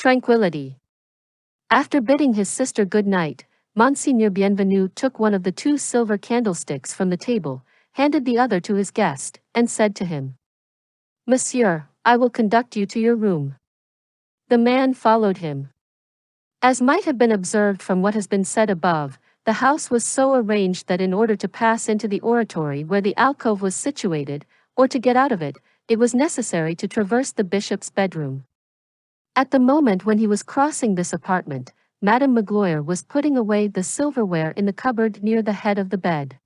Tranquility. After bidding his sister good night, Monseigneur Bienvenu took one of the two silver candlesticks from the table, handed the other to his guest, and said to him, "Monsieur, I will conduct you to your room." The man followed him. As might have been observed from what has been said above, the house was so arranged that in order to pass into the oratory where the alcove was situated, or to get out of it, it was necessary to traverse the bishop's bedroom. At the moment when he was crossing this apartment, Madame Magloire was putting away the silverware in the cupboard near the head of the bed.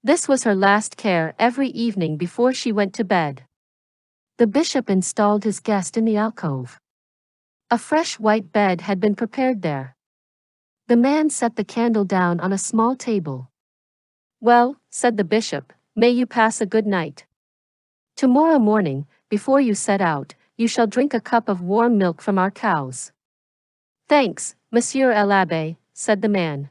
This was her last care every evening before she went to bed. The bishop installed his guest in the alcove. A fresh white bed had been prepared there. The man set the candle down on a small table. "Well," said the bishop, "may you pass a good night. Tomorrow morning, before you set out, you shall drink a cup of warm milk from our cows." "Thanks, Monsieur l'Abbé," said the man.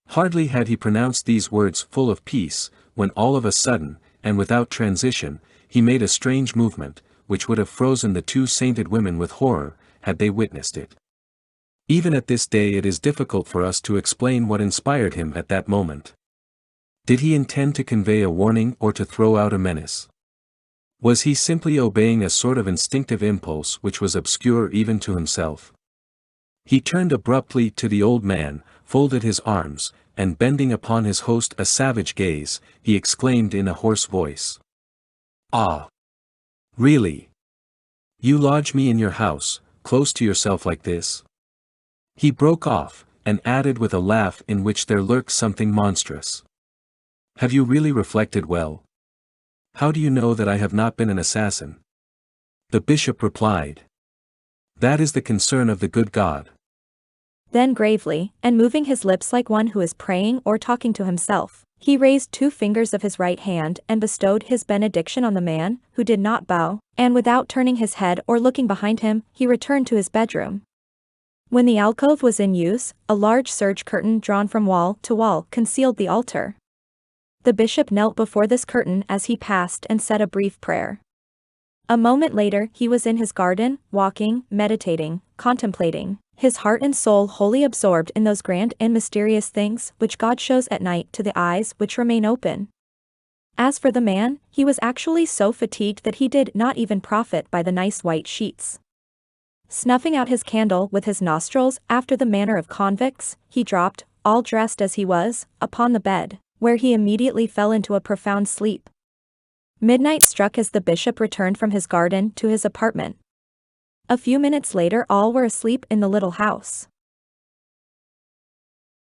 Hardly had he pronounced these words full of peace, when all of a sudden, and without transition, he made a strange movement, which would have frozen the two sainted women with horror, had they witnessed it. Even at this day it is difficult for us to explain what inspired him at that moment. Did he intend to convey a warning or to throw out a menace? Was he simply obeying a sort of instinctive impulse which was obscure even to himself? He turned abruptly to the old man, folded his arms, and bending upon his host a savage gaze, he exclaimed in a hoarse voice. "Ah! Really? You lodge me in your house, close to yourself like this?" He broke off, and added with a laugh in which there lurked something monstrous. "Have you really reflected well? How do you know that I have not been an assassin?" The bishop replied. "That is the concern of the good God." Then gravely, and moving his lips like one who is praying or talking to himself, he raised 2 fingers of his right hand and bestowed his benediction on the man, who did not bow, and without turning his head or looking behind him, he returned to his bedroom. When the alcove was in use, a large serge curtain drawn from wall to wall concealed the altar. The bishop knelt before this curtain as he passed and said a brief prayer. A moment later he was in his garden, walking, meditating, contemplating, his heart and soul wholly absorbed in those grand and mysterious things which God shows at night to the eyes which remain open. As for the man, he was actually so fatigued that he did not even profit by the nice white sheets. Snuffing out his candle with his nostrils after the manner of convicts, he dropped, all dressed as he was, upon the bed, where he immediately fell into a profound sleep. Midnight struck as the bishop returned from his garden to his apartment. A few minutes later all were asleep in the little house.